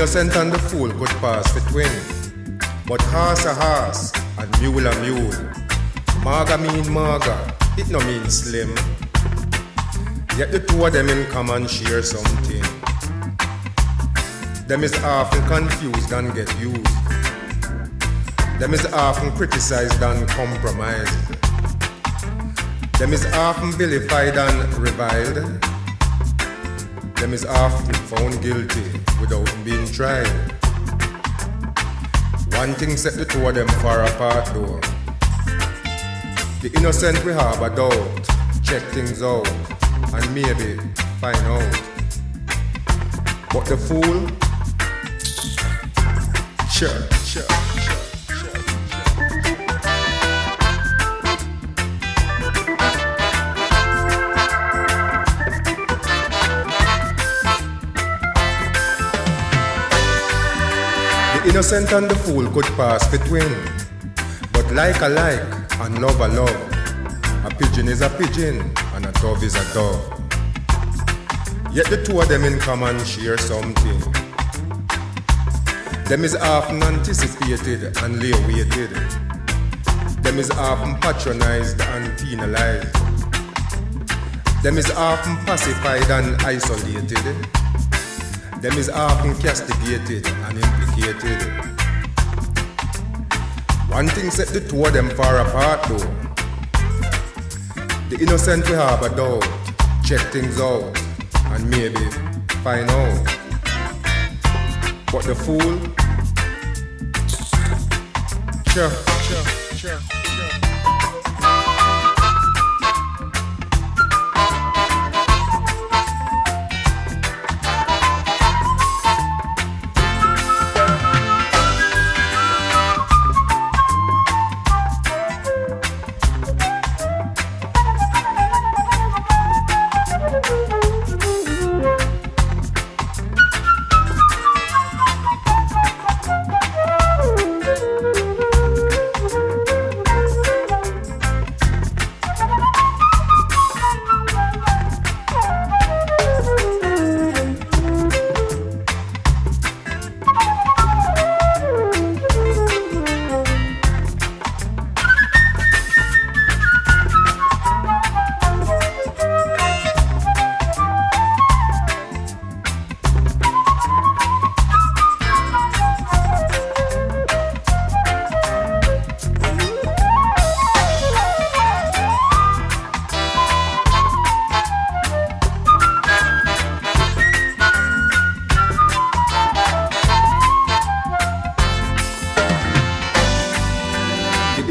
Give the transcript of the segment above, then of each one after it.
innocent and the fool could pass for twin. But horse a horse and mule a mule. Marga mean marga, it no mean slim. Yet the two of them in common share something. Them is often confused and get used. Them is often criticized and compromised. Them is often vilified and reviled. Them is often found guilty without being tried. One thing set the two of them far apart though. The innocent we harbor doubt, check things out, and maybe find out. But the fool, sure. The innocent and the fool could pass for twin, but like a like and love a love. A pigeon is a pigeon and a dove is a dove. Yet the two of them in common share something. Them is often anticipated and lay-weighted. Them is often patronized and penalized. Them is often pacified and isolated. Them is often castigated and implicated. One thing set the two of them far apart though. The innocent we harbor doubt, check things out, and maybe find out. But the fool, sure.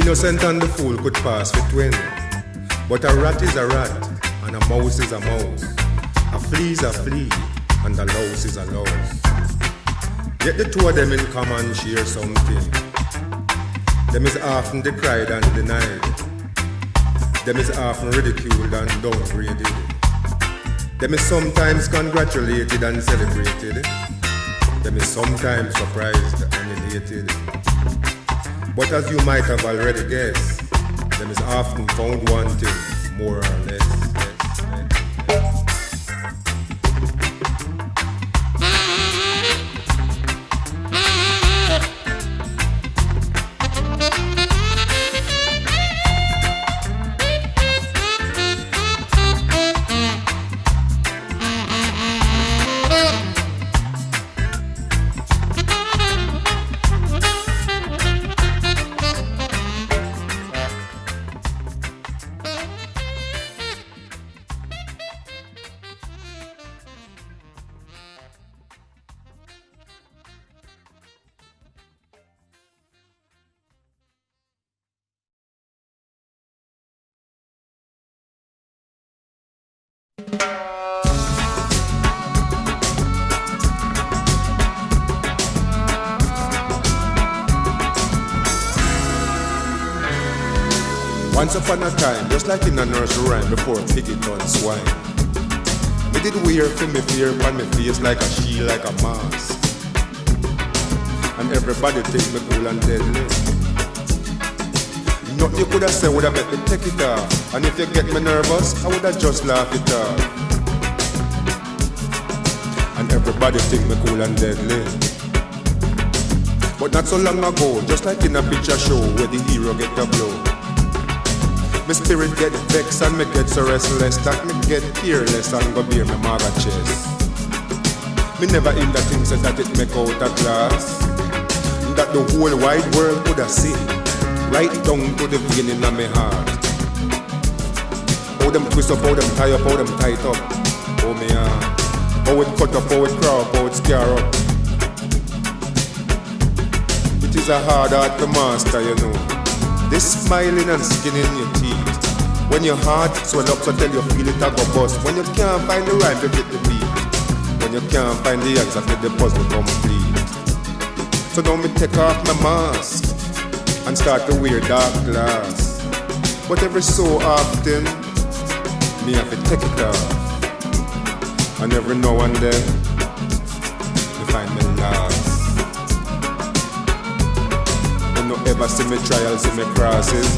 Innocent and the fool could pass for twin, but a rat is a rat and a mouse is a mouse. A flea is a flea and a louse is a louse. Yet the two of them in common share something. Them is often decried and denied. Them is often ridiculed and downgraded. Them is sometimes congratulated and celebrated. Them is sometimes surprised and elated. But as you might have already guessed, them is often found wanting more or less. Once upon a time, just like in a nursery rhyme before piggy turned swine, me did wear for me fear upon me face like a shield, like a mask. And everybody think me cool and deadly. Nothing you could have said would have made me take it off. And if you get me nervous, I would have just laugh it off. And everybody think me cool and deadly. But not so long ago, just like in a picture show where the hero get a blow. My spirit get vexed and me get so restless that me get careless and go bear my maga chest. Me never in that thing said that it make out a class, that the whole wide world could have seen, right down to the vein in my heart. How them twist up, how them tie up, how them tight up. Oh me heart. How it cut up, how it crop, how it scare up. It is a hard art to master, you know. This smiling and skin in your teeth. When your heart swell up, so tell you feel it a go bust. When you can't find the rhyme to fit the beat. When you can't find the answer to the puzzle complete. So now me take off my mask and start to wear dark glass. But every so often, me have to take it off. And every now and then, me find me last. You no ever see me trials, see me crosses.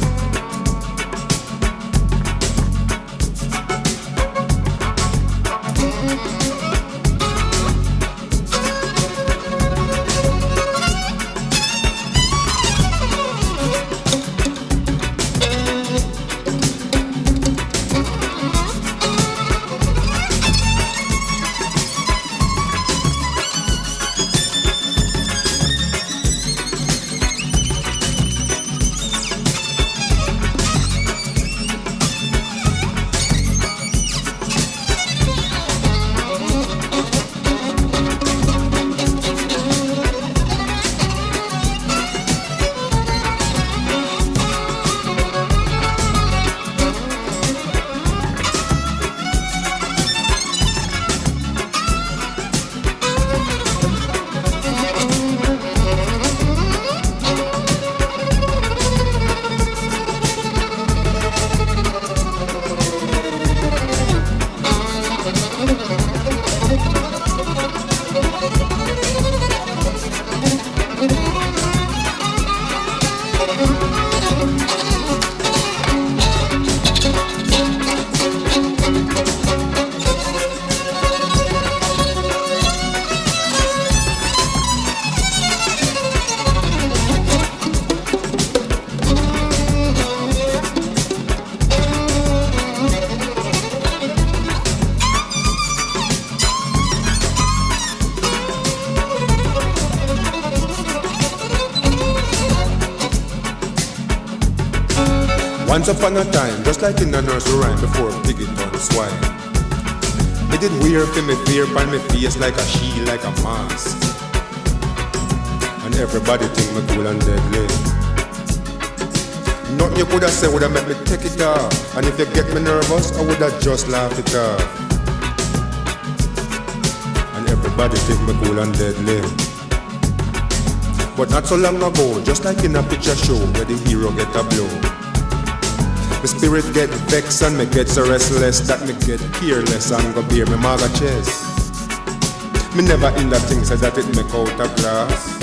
Once upon a time, just like in a nursery rhyme before piggy turned swine, me did wear for me fear on me face like a shield, like a mask. And everybody think me cool and deadly. Nothing you could have said would have made me take it off. And if you get me nervous, I would have just laugh it off. And everybody think me cool and deadly. But not so long ago, just like in a picture show where the hero get a blow. My spirit get vexed and me get so restless that me get careless and go bear me maga chest. Me never in that thing said that it make out a glass,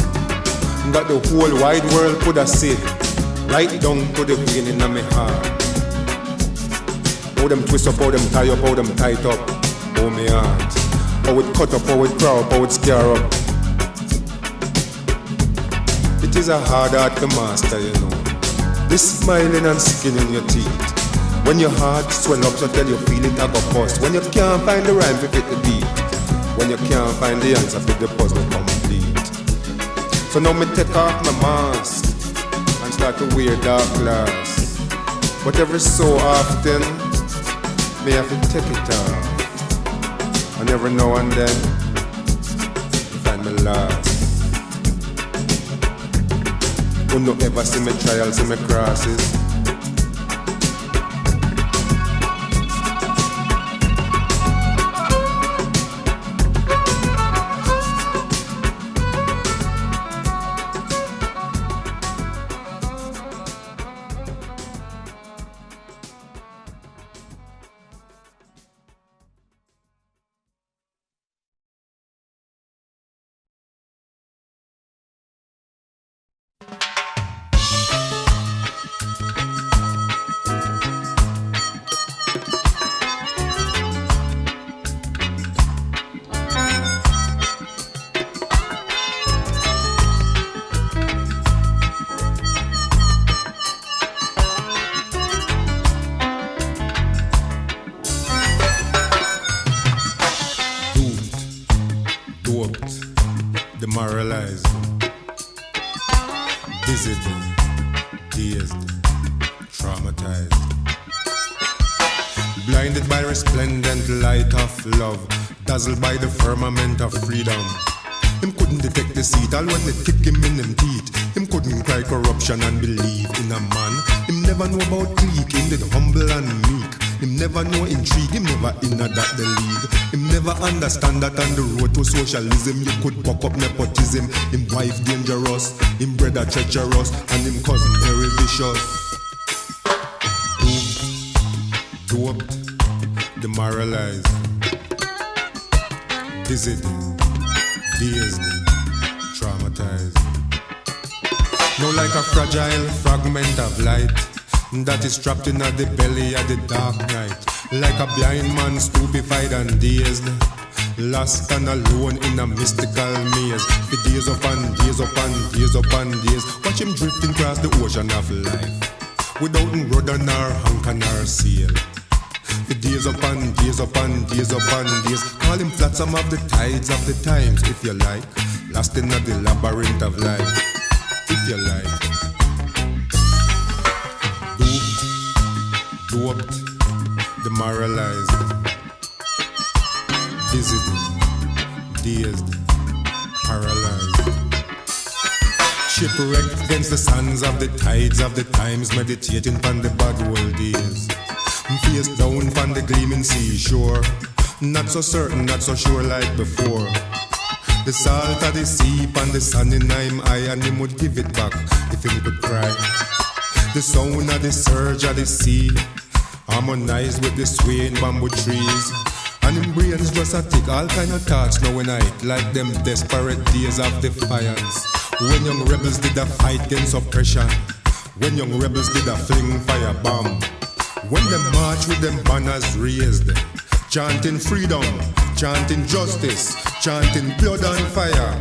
that the whole wide world could have seen, right down to the vein in my heart. How them twist up, how them tie up, how them tight up. Oh me heart. How it cut up, how it crop, how it scare up. It is a hard art to master, you know. This smiling and skin in your teeth. When your heart swell up, so tell you feel it a go bust. When you can't find the rhyme to fit the beat. When you can't find the answer for the puzzle complete. So now me take off my mask and start to wear dark glass. But every so often, me have to take it off. And every now and then, I find me lost. You no ever see me trials, see me crosses. demoralized, dizzied, dazed, traumatized. Blinded by resplendent light of love, dazzled by the firmament of freedom. Him couldn't detect the seat, all when they kick him in them teeth. Him couldn't cry corruption and believe in a man. Him never know about clique, him did humble and meek. Him never know intrigue, him never inna that the league. Him never understand that on the road to socialism you could buck up nepotism. Him wife dangerous, him brother treacherous, and him cousin very vicious. Doped, demoralized, dizzied, dazed, traumatized. No like a fragile fragment of light that is trapped in the belly of the dark night. Like a blind man stupefied and dazed, lost and alone in a mystical maze. For days upon days upon days upon days, watch him drifting across the ocean of life, without rudder nor anchor nor sail. For days upon days upon days upon days, call him flotsam of the tides of the times, if you like, lost in the labyrinth of life, if you like. Doped, demoralized, dizzied, dazed, paralyzed. Shipwrecked against the sands of the tides of the times, meditating upon the bad old days. Face down upon the gleaming seashore, not so certain, not so sure like before. The salt of the sea upon the sun in him eye, and him would give it back if him could cry. The sound of the surge of the sea harmonized with the swaying bamboo trees, and him brains just a tick all kind of thoughts now when I like them desperate days of defiance. When young rebels did a fight against oppression, when young rebels did a fling fire bomb, when them march with them banners raised, chanting freedom, chanting justice, chanting blood and fire.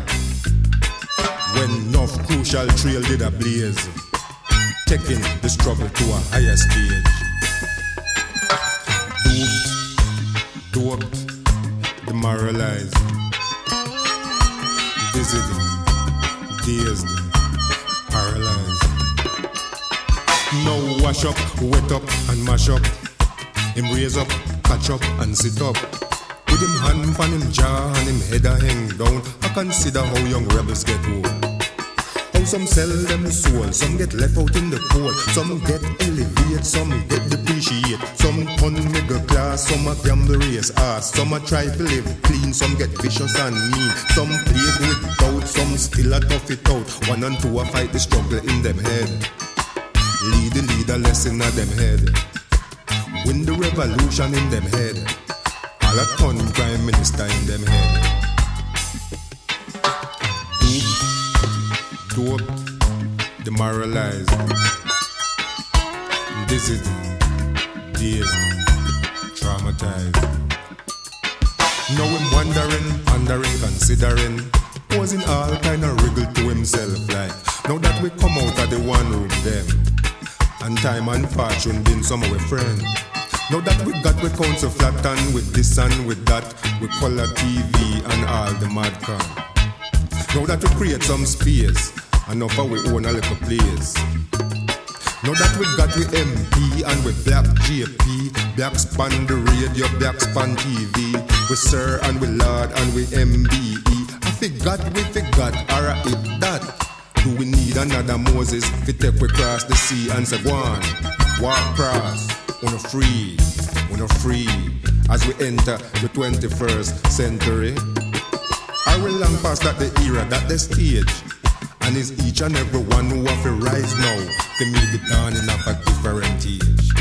When enough crucial trail did a blaze, taking the struggle to a higher stage. Doped, demoralized, dizzied, dazed, paralyzed. Now wash up, wet up and mash up. Him raise up, catch up and sit up. With him hand on him jaw and him head a hang down. I consider how young rebels get old. How some sell them soul, some get left out in the cold. Some get elevate, some get depreciate. Some turn middle class, some a gamble race ass. Some a try to live clean, some get vicious and mean. Some plague with doubt, some still a tough it out. One and two a fight the struggle in them head. Lead a lesson in them head. Win the revolution in them head. All a ton prime minister in them head. Doped, demoralized, dizzied, dazed, traumatized. Now him wondering, pondering, considering, posing all kind of wriggle to himself like, now that we come out of the one room them, and time and fortune been some of our friends. Now that we got we council flat and with this and with that, we color TV and all the mad con. Now that we create some space, enough of we own a little place. Now that we got we MP and we black JP, black span the radio, black span TV, we sir and we lord and we MBE. I forgot we forgot, alright it that. Do we need another Moses to take we cross the sea and say go on, walk cross, wanna free, as we enter the 21st century. Are we long past that the era, that the stage? And is each and every one who have to rise now to meet the dawning of a different age?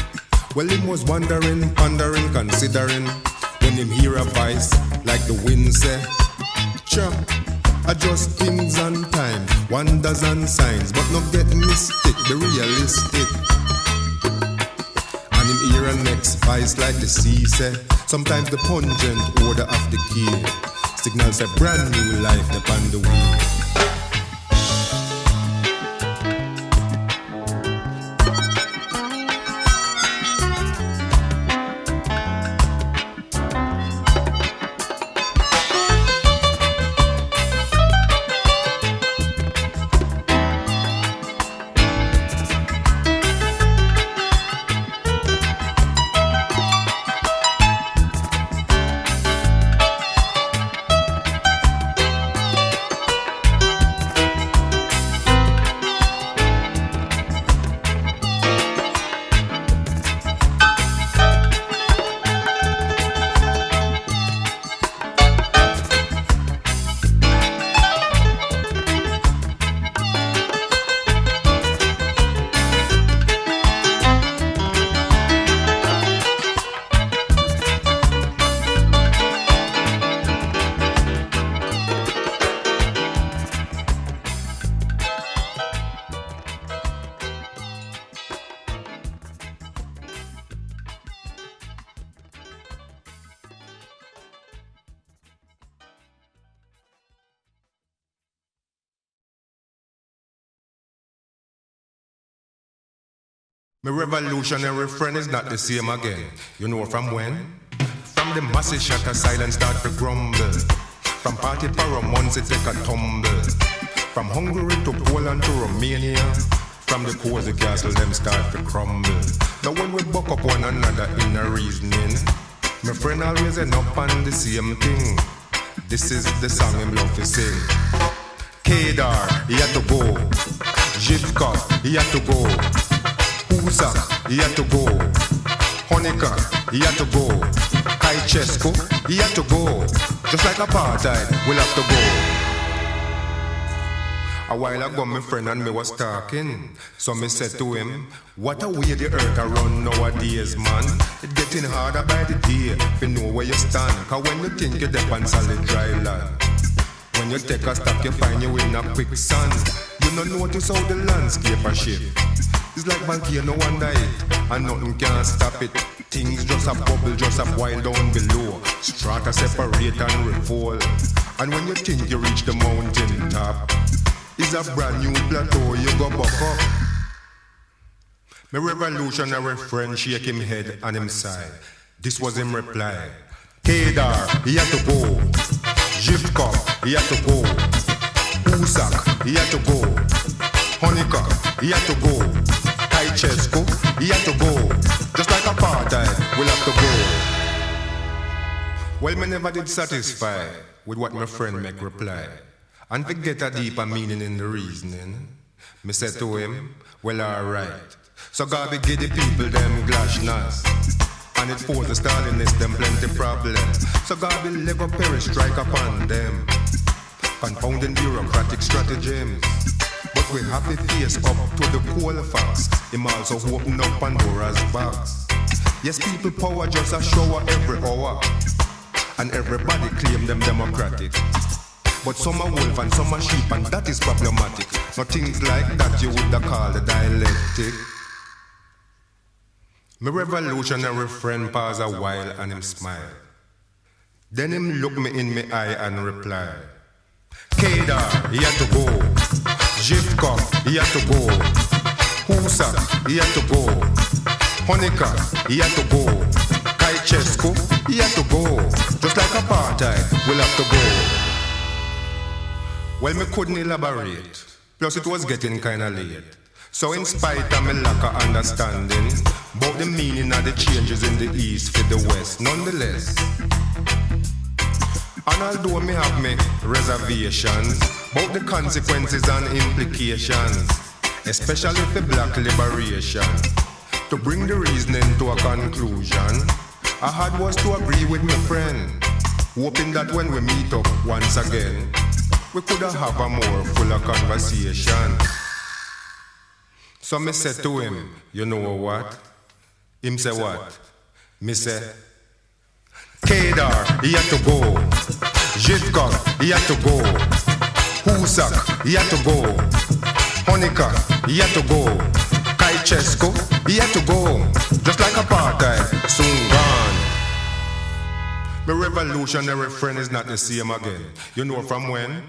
Well, him was wondering, pondering, considering, when him hear a voice like the wind say, cha, adjust things and time, wonders and signs, but not get mystic, the realistic. And him hear a next voice like the sea say, sometimes the pungent odor of the key signals a brand new life upon the way. My revolutionary friend is not the same again. You know from when? From the massive shatter silence start to grumble. From party paramount it take a tumble. From Hungary to Poland to Romania. From the cozy castle them start to crumble. Now when we buck up one another in a reasoning, my friend always end up on the same thing. This is the song him love to sing. Kedar, he had to go. Jivka, he had to go. Usak, he had to go. Honika, he had to go. Kaichesko, he had to go. Just like apartheid, we'll have to go. A while ago, my friend and me was talking. So me said to him, what a way the earth around nowadays, man. It's getting harder by the day, if you know where you stand. Cause when you think you're deep on solid dry land, when you take a step, you find you in a quicksand. You don't notice how the landscape a shift. It's like volcano under it, and nothing can stop it. Things just a bubble, just a boil down below. Strata separate and refold. And when you think you reach the mountain top, it's a brand new plateau, you go back up. My revolutionary friend shake him head and him sigh. This was him reply. Kedar, he had to go. Jivka, he had to go. Usak, he had to go. Honika, he had to go. Kaichesko, he had to go. Just like apartheid, we'll have to go. Well, me never did satisfy with what my friend make reply. And forget a deeper meaning in the reasoning. Me said to him, well alright. So God be give the people them glashness. And it pose the Stalinists them plenty problems. So God will never perish strike upon them. Confounding bureaucratic stratagems. But we have to face up to the cold facts. Him also open up Pandora's box. Yes, people power just a shower every hour. And everybody claim them democratic. But some are wolf and some are sheep, and that is problematic. No things like that you would call the dialectic. My revolutionary friend pause a while and him smile. Then him look me in my eye and reply. Kedar, he had to go. Jivka, he had to go. Husak, he had to go. Honika, he had to go. Kaichesko, he had to go. Just like apartheid, we'll have to go. Well, me couldn't elaborate. Plus it was getting kinda late. So in spite of me lack of understanding about the meaning of the changes in the east for the west, nonetheless. And although me have me reservations about the consequences and implications, especially for black liberation, to bring the reasoning to a conclusion, I had was to agree with my friend, hoping that when we meet up once again, we could have a more fuller conversation. So me said to him, you know what? Him say what? Me say, Kedar, he had to go. Jivka, he had to go. Husak, he had to go. Honika, he had to go. Kaichesko, he had to go. Just like apartheid, soon gone. My revolutionary friend is not the same again. You know from when?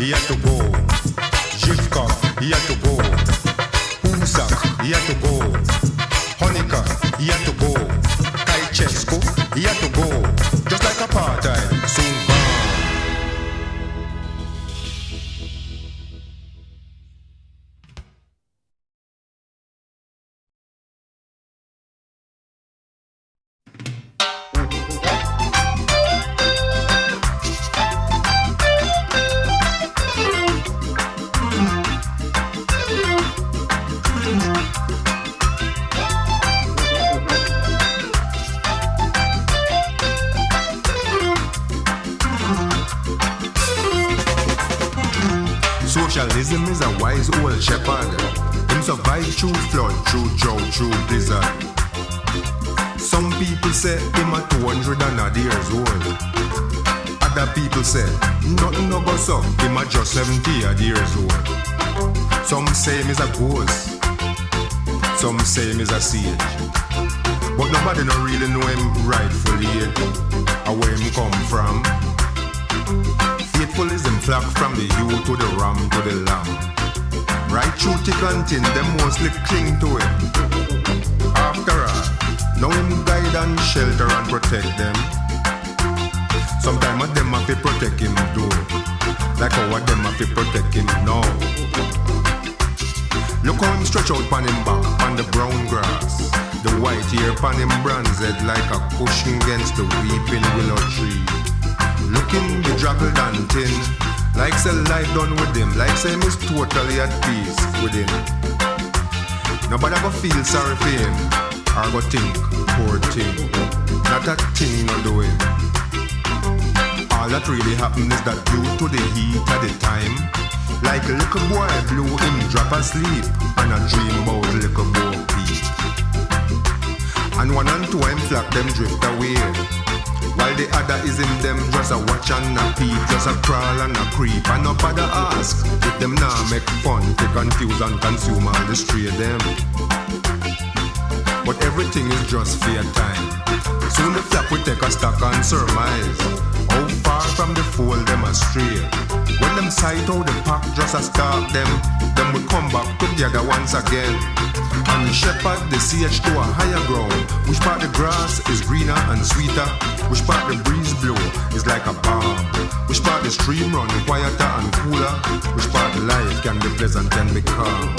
he had to go. Jivkov, he had to go. Usak, he had to go. Honika, he had to go. Kaichesko, he had to go. Just like apartheid, soon gone. Socialism is a wise old shepherd. Him survive through flood, through drought, through blizzard. Some people say him a 200 and odd years old. Other people say nothing no goes up, him a just 70 odd years old. Some say him is a ghost, some say him is a sage. But nobody no really know him rightfully yet, or where him come from. Faithful is him flock from the ewe to the ram to the lamb. Right through thick and thin, them mostly cling to him. After all, now him guide and shelter and protect them. Sometimes them have to protect him too, like how them have to protect him now. Look how him stretch out on him back, on the brown grass. The white hair on him bronze head like a cushion against the weeping willow tree. Looking bedraggled and thin, like say life done with him, like say him is totally at peace with him. Nobody go feel sorry for him, or go think, poor thing. Not a thing no do him. All that really happened is that due to the heat at the time, like a little boy blew him drop asleep, and a dream about little boy Pete. And one and two him flock them drift away, while the other is in them just a watch and a peep, just a crawl and a creep, and nobody ask if them now make fun, to confuse and consume all the stray them. But everything is just fair time. Soon the flock will take a stock and surmise how far from the fold them astray. When them sight how the pack just a stalk them will come back together once again. And shepherd the sage to a higher ground, which part the grass is greener and sweeter, which part the breeze blow is like a balm, which part the stream run quieter and cooler, which part the life can be pleasant and be calm.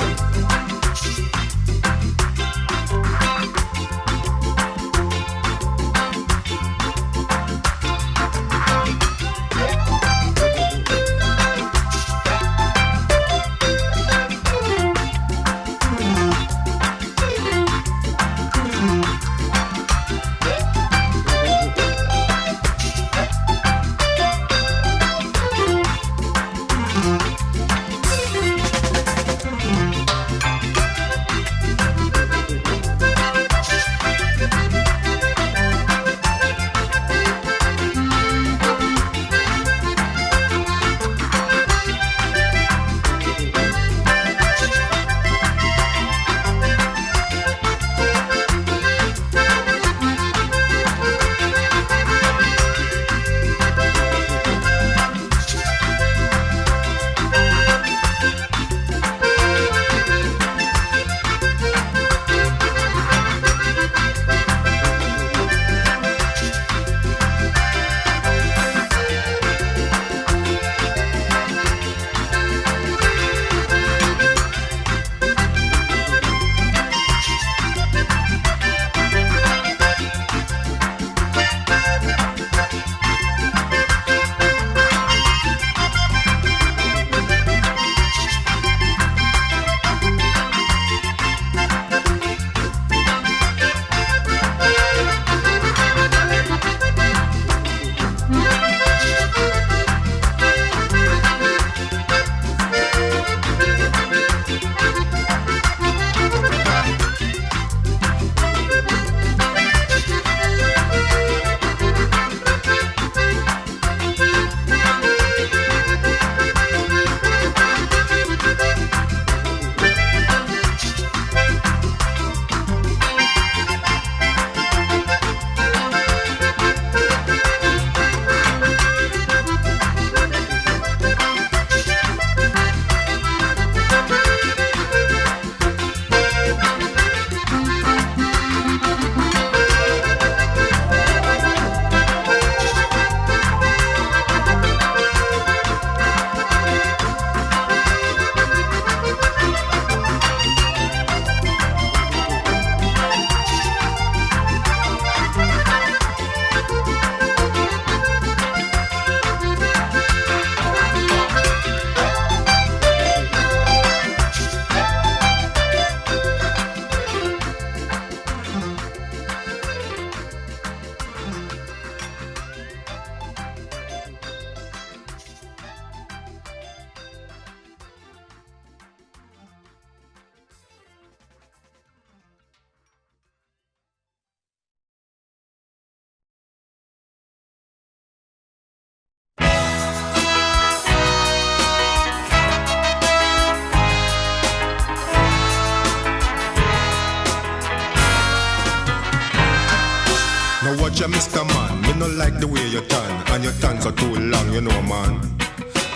teacher, Mr. Man. Me no like the way you turn, and your turns are too long, you know, man.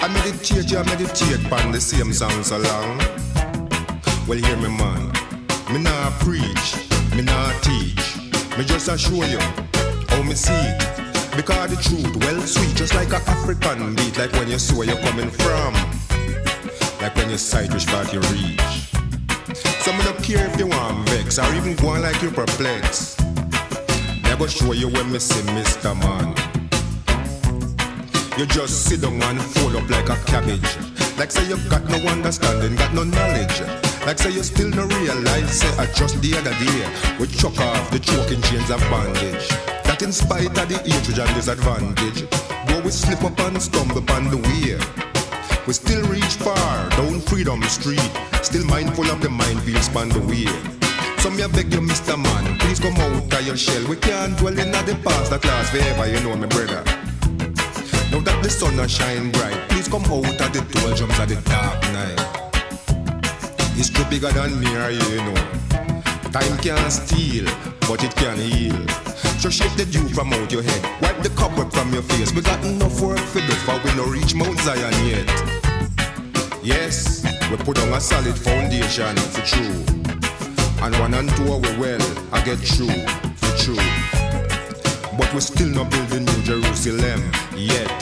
I meditate, you meditate, pan the same song so long. Well, hear me, man. Me nah preach, me nah teach. Me just a show you how me see it. Because the truth, well sweet, just like a African beat. Like when you see where you're coming from, like when you sight which part you reach. So me don't care if you want vex, or even go on like you perplex. I go show you when me say Mr. Man. You just sit down and fold up like a cabbage. Like say you got no understanding, got no knowledge. Like say you still no realize, say I just the other day we chuck off the choking chains of bondage. That in spite of the hatred and disadvantage, though we slip up and stumble upon the way, we still reach far down Freedom Street, still mindful of the minefields upon the way. So me I beg you, Mr. Man, please come out of your shell. We can't dwell in the past that lasts forever, you know me, brother. Now that the sun has shine bright, please come out of the doldrums of the dark night. History bigger than me or you know. Time can't steal, but it can heal. So shake the dew from out your head, wipe the cobweb from your face. We got enough work for do, for we no reach Mount Zion yet. Yes, we put on a solid foundation for true. And 1 and 2 we well, I get through, for true. But we still not building New Jerusalem yet.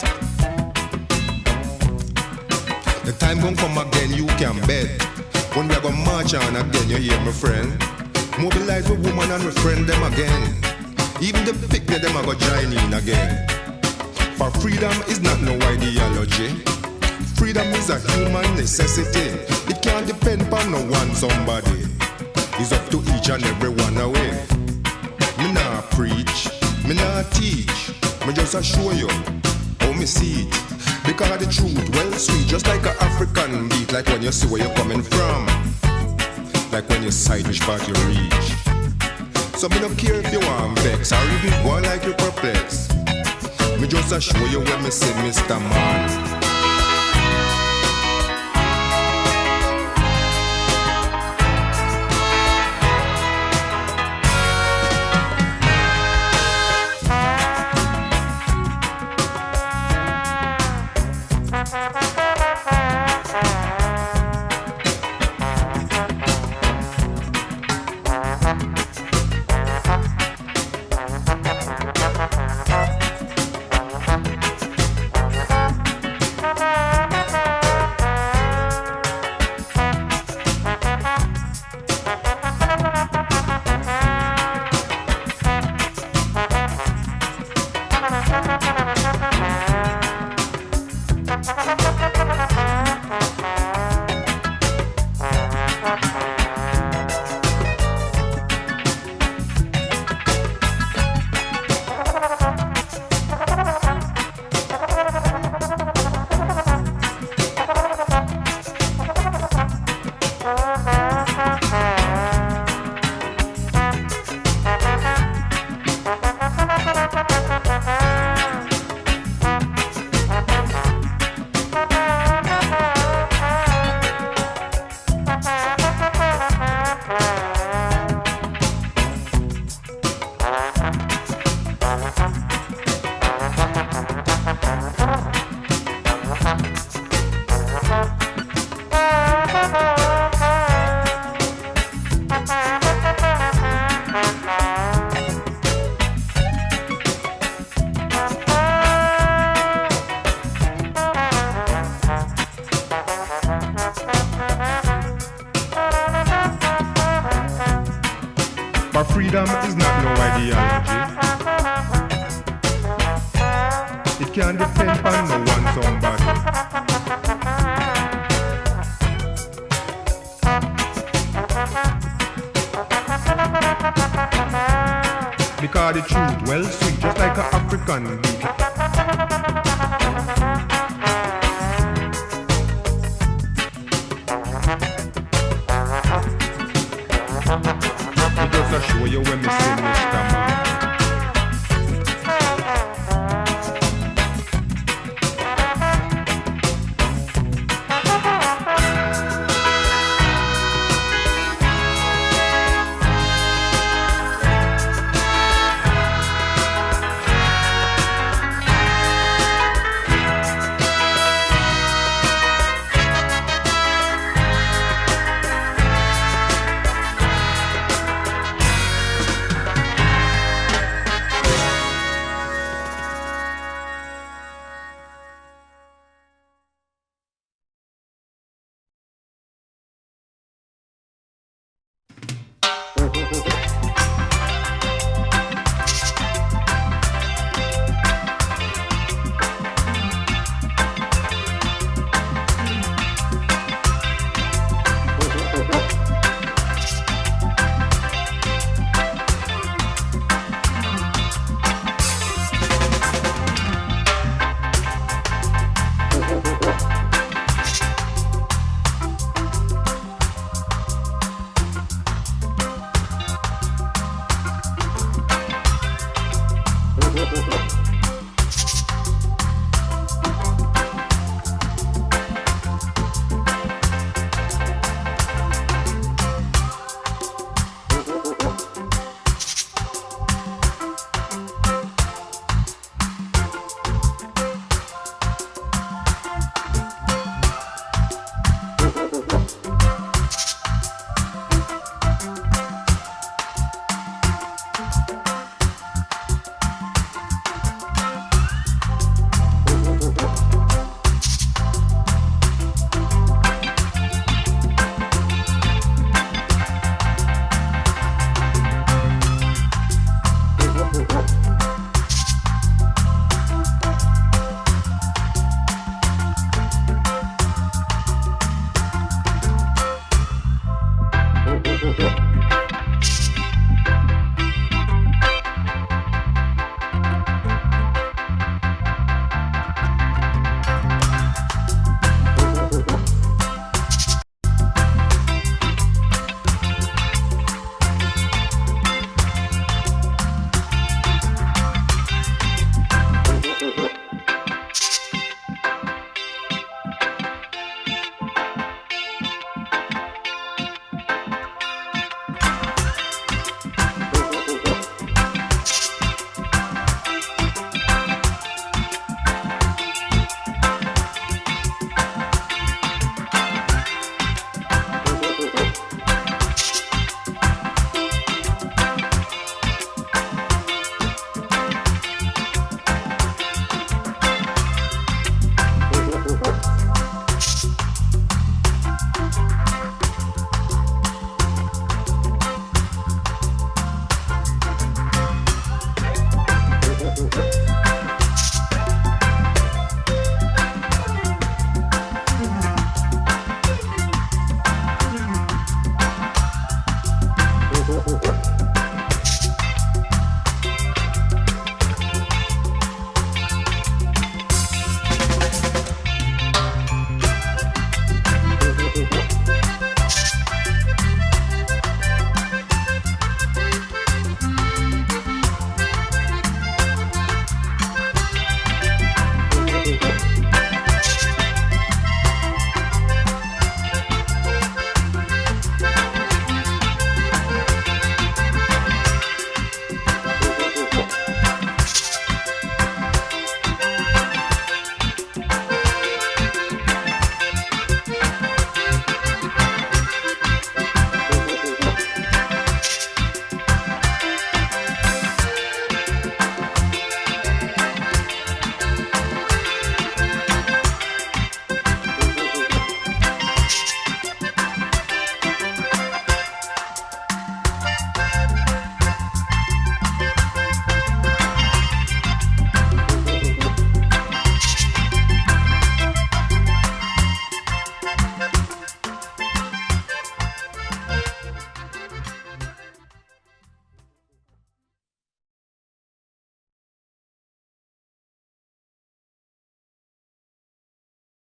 The time gon' come again, you can bet. When we are gonna march on again, you hear my friend. Mobilize with woman and my friend them again. Even the picnic them are gonna join in again. For freedom is not no ideology. Freedom is a human necessity. It can't depend on no one somebody. It's up to each and every one away. Me nah preach, me nah teach. Me just a show you how me see it. Because the truth, well sweet, just like an African beat. Like when you see where you're coming from, like when you sight which part you reach. So me don't care if you want vex, or even go on like you perplex. Me just a show you when me say Mr. Man. For freedom is not no ideology. It can't depend on no one somebody. Because the truth, well sweet, just like an African beat. Show you when me say